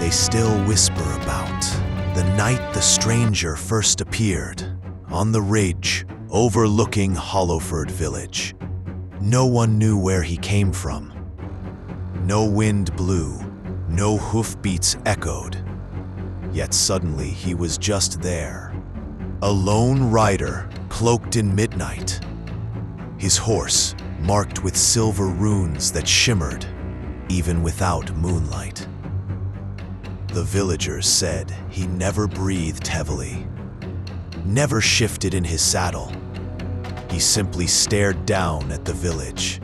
they still whisper about the night the stranger first appeared on the ridge overlooking Hollowford village. No one knew where he came from. No wind blew, no hoofbeats echoed. Yet suddenly he was just there, a lone rider cloaked in midnight, his horse marked with silver runes that shimmered even without moonlight. The villagers said he never breathed heavily, never shifted in his saddle. He simply stared down at the village,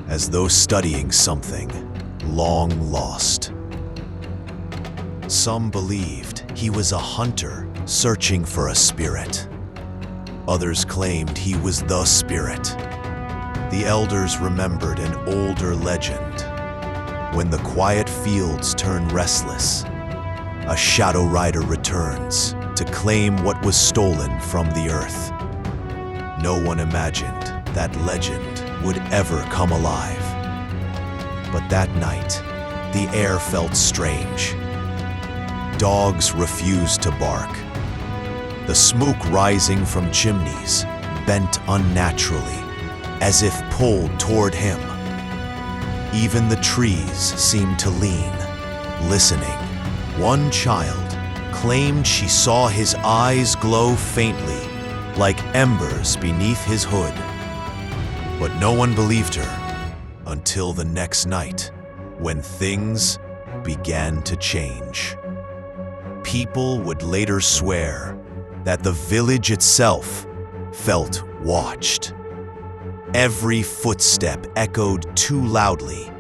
as though studying something long lost. Some believed he was a hunter searching for a spirit. Others claimed he was the spirit. The elders remembered an older legend. When the quiet fields turn restless, a shadow rider returns to claim what was stolen from the earth. No one imagined that legend would ever come alive. But that night, the air felt strange. Dogs refused to bark. The smoke rising from chimneys bent unnaturally, as if pulled toward him. Even the trees seemed to lean, listening. One child claimed she saw his eyes glow faintly, like embers beneath his hood. But no one believed her until the next night, when things began to change. People would later swear that the village itself felt watched. Every footstep echoed too loudly,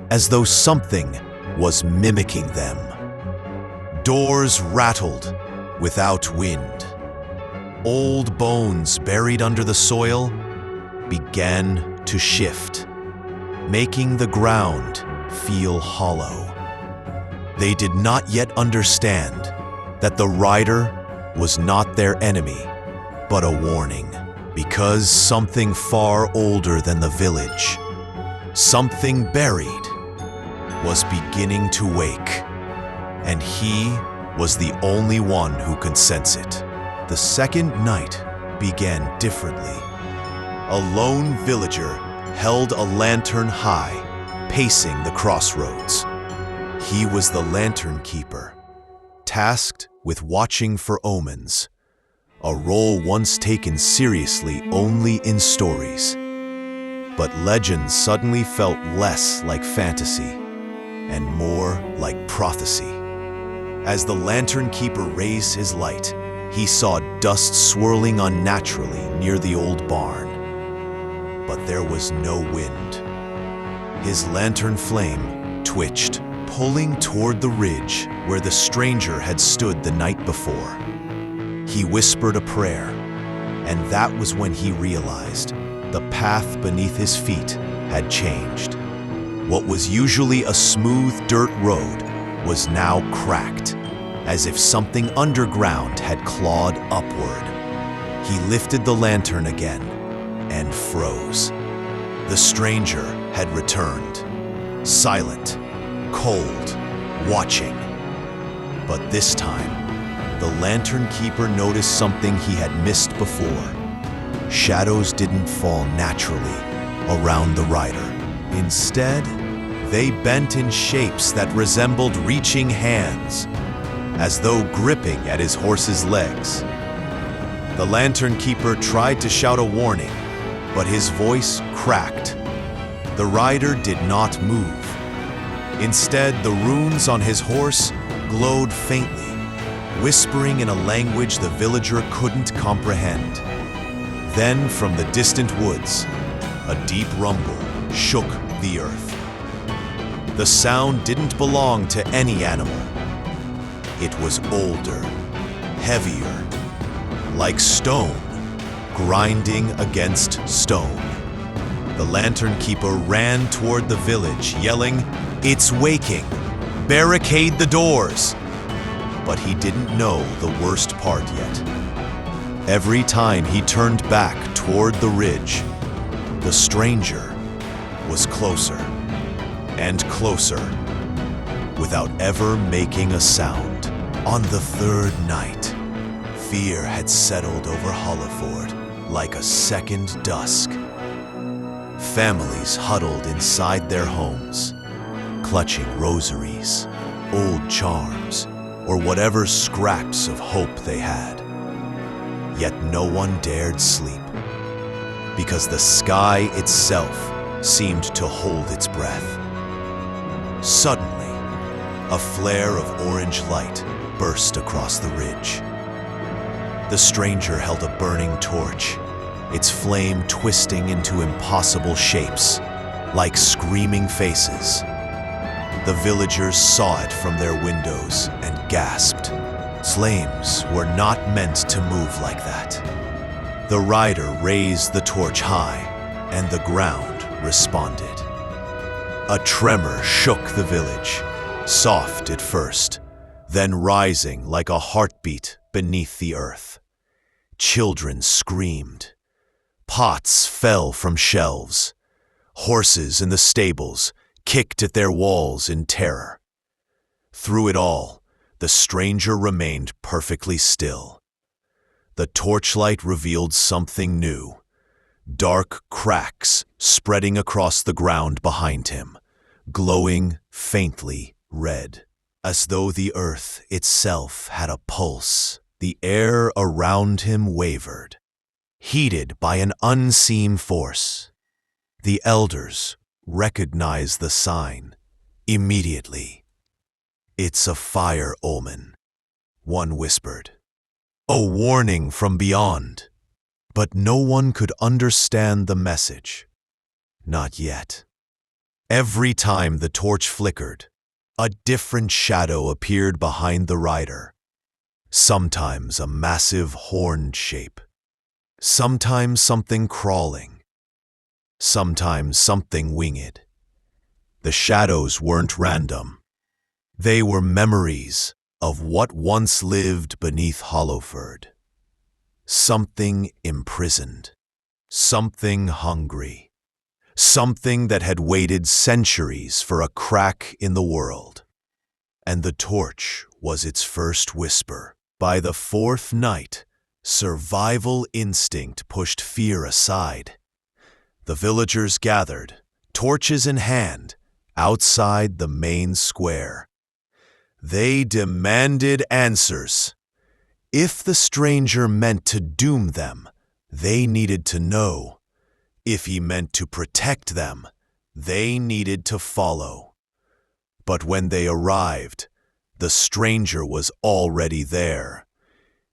as though something was mimicking them. Doors rattled without wind. Old bones buried under the soil began to shift, making the ground feel hollow. They did not yet understand that the rider was not their enemy, but a warning. Because something far older than the village, something buried, was beginning to wake, and he was the only one who could sense it. The second night began differently. A lone villager held a lantern high, pacing the crossroads. He was the lantern keeper, tasked with watching for omens, a role once taken seriously only in stories. But legends suddenly felt less like fantasy and more like prophecy. As the lantern keeper raised his light, he saw dust swirling unnaturally near the old barn. But there was no wind. His lantern flame twitched, pulling toward the ridge where the stranger had stood the night before. He whispered a prayer, and that was when he realized the path beneath his feet had changed. What was usually a smooth dirt road was now cracked, as if something underground had clawed upward. He lifted the lantern again and froze. The stranger had returned, silent, cold, watching. But this time, the lantern keeper noticed something he had missed before. Shadows didn't fall naturally around the rider. Instead, they bent in shapes that resembled reaching hands, as though gripping at his horse's legs. The lantern keeper tried to shout a warning, but his voice cracked. The rider did not move. Instead, the runes on his horse glowed faintly, whispering in a language the villager couldn't comprehend. Then, from the distant woods, a deep rumble shook the earth. The sound didn't belong to any animal. It was older, heavier, like stone grinding against stone. The lantern keeper ran toward the village, yelling, "It's waking! Barricade the doors!" But he didn't know the worst part yet. Every time he turned back toward the ridge, the stranger was closer and closer, without ever making a sound. On the third night, fear had settled over Hollowford like a second dusk. Families huddled inside their homes, clutching rosaries, old charms, or whatever scraps of hope they had. Yet no one dared sleep, because the sky itself seemed to hold its breath. Suddenly, a flare of orange light burst across the ridge. The stranger held a burning torch, its flame twisting into impossible shapes, like screaming faces. The villagers saw it from their windows and gasped. Flames were not meant to move like that. The rider raised the torch high, and the ground responded. A tremor shook the village, soft at first, then rising like a heartbeat beneath the earth. Children screamed. Pots fell from shelves. Horses in the stables kicked at their walls in terror. Through it all, the stranger remained perfectly still. The torchlight revealed something new. Dark cracks spreading across the ground behind him, glowing faintly red, as though the earth itself had a pulse. The air around him wavered, heated by an unseen force. The elders recognized the sign immediately. "It's a fire omen," one whispered. "A warning from beyond." But no one could understand the message. Not yet. Every time the torch flickered, a different shadow appeared behind the rider. Sometimes a massive horned shape. Sometimes something crawling. Sometimes something winged. The shadows weren't random. They were memories of what once lived beneath Hollowford. Something imprisoned. Something hungry. Something that had waited centuries for a crack in the world. And the torch was its first whisper. By the fourth night, survival instinct pushed fear aside. The villagers gathered, torches in hand, outside the main square. They demanded answers. If the stranger meant to doom them, they needed to know. If he meant to protect them, they needed to follow. But when they arrived, the stranger was already there.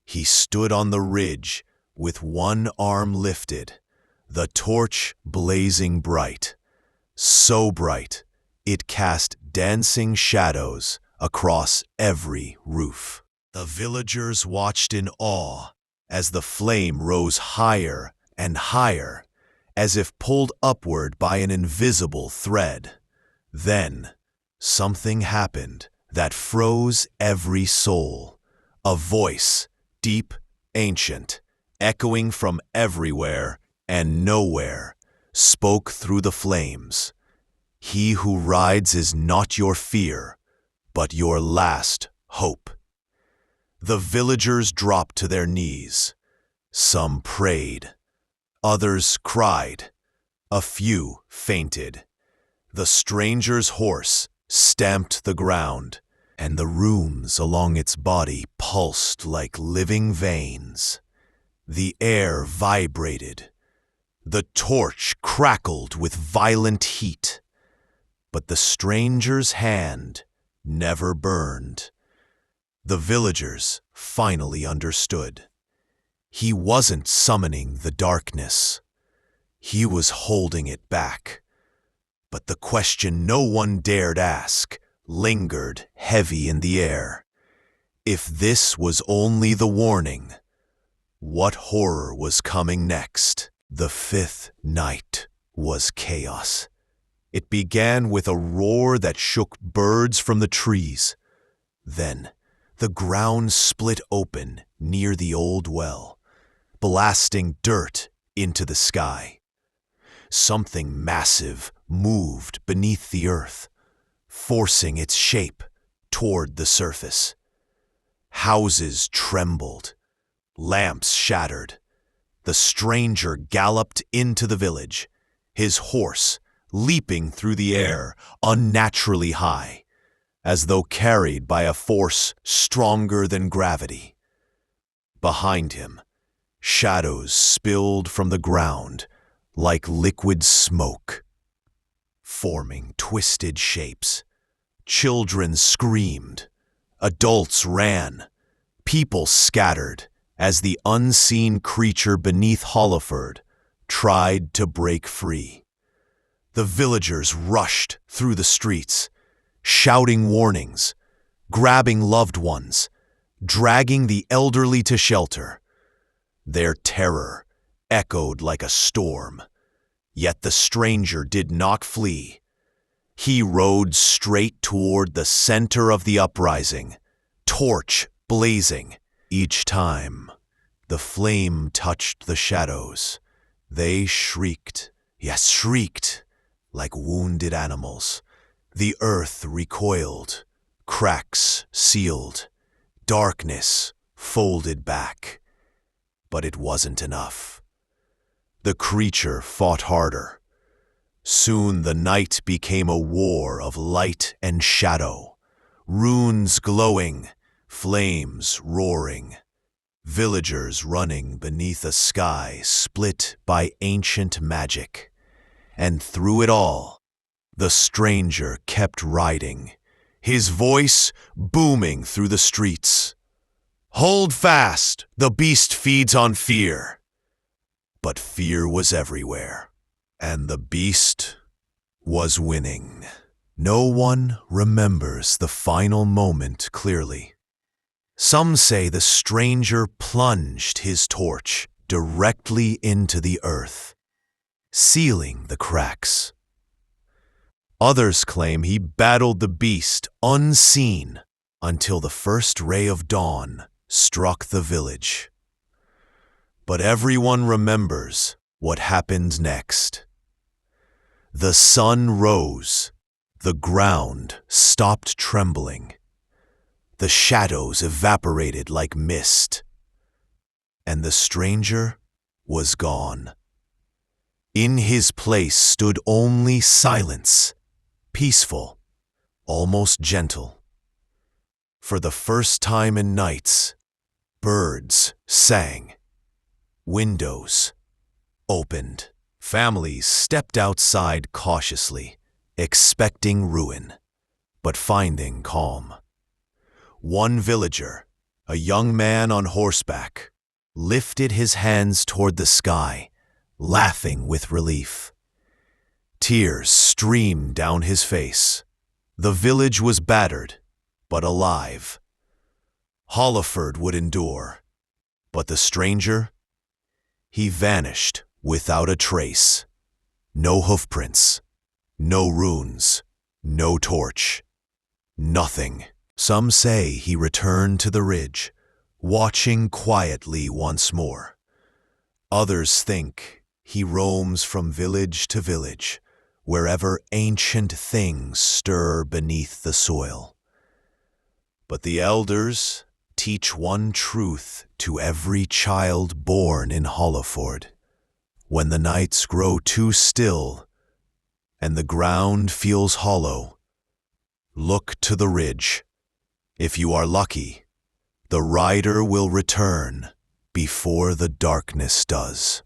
He stood on the ridge with one arm lifted, the torch blazing bright. So bright, it cast dancing shadows across every roof. The villagers watched in awe as the flame rose higher and higher, as if pulled upward by an invisible thread. Then, something happened that froze every soul. A voice, deep, ancient, echoing from everywhere and nowhere, spoke through the flames. "He who rides is not your fear, but your last hope." The villagers dropped to their knees. Some prayed. Others cried. A few fainted. The stranger's horse stamped the ground, and the runes along its body pulsed like living veins. The air vibrated. The torch crackled with violent heat. But the stranger's hand never burned. The villagers finally understood. He wasn't summoning the darkness. He was holding it back. But the question no one dared ask lingered heavy in the air. If this was only the warning, what horror was coming next? The fifth night was chaos. It began with a roar that shook birds from the trees. Then, the ground split open near the old well, blasting dirt into the sky. Something massive moved beneath the earth, forcing its shape toward the surface. Houses trembled, lamps shattered. The stranger galloped into the village, his horse leaping through the air unnaturally high, as though carried by a force stronger than gravity. Behind him, shadows spilled from the ground like liquid smoke, forming twisted shapes. Children screamed, adults ran, people scattered as the unseen creature beneath Hollowford tried to break free. The villagers rushed through the streets, shouting warnings, grabbing loved ones, dragging the elderly to shelter. Their terror echoed like a storm, yet the stranger did not flee. He rode straight toward the center of the uprising, torch blazing. Each time the flame touched the shadows, they shrieked, yes, shrieked, like wounded animals. The earth recoiled, cracks sealed, darkness folded back. But it wasn't enough. The creature fought harder. Soon the night became a war of light and shadow, runes glowing, flames roaring, villagers running beneath a sky split by ancient magic. And through it all, the stranger kept riding, his voice booming through the streets. "Hold fast, the beast feeds on fear." But fear was everywhere, and the beast was winning. No one remembers the final moment clearly. Some say the stranger plunged his torch directly into the earth, sealing the cracks. Others claim he battled the beast unseen until the first ray of dawn struck the village. But everyone remembers what happened next. The sun rose, the ground stopped trembling, the shadows evaporated like mist, and the stranger was gone. In his place stood only silence, peaceful, almost gentle. For the first time in nights, birds sang, windows opened, families stepped outside cautiously, expecting ruin, but finding calm. One villager, a young man on horseback, lifted his hands toward the sky, laughing with relief. Tears streamed down his face. The village was battered, but alive. Hollowford would endure, but the stranger, he vanished without a trace. No hoofprints, no runes, no torch, nothing. Some say he returned to the ridge, watching quietly once more. Others think he roams from village to village, wherever ancient things stir beneath the soil. But the elders teach one truth to every child born in Hollowford. When the nights grow too still and the ground feels hollow, look to the ridge. If you are lucky, the rider will return before the darkness does.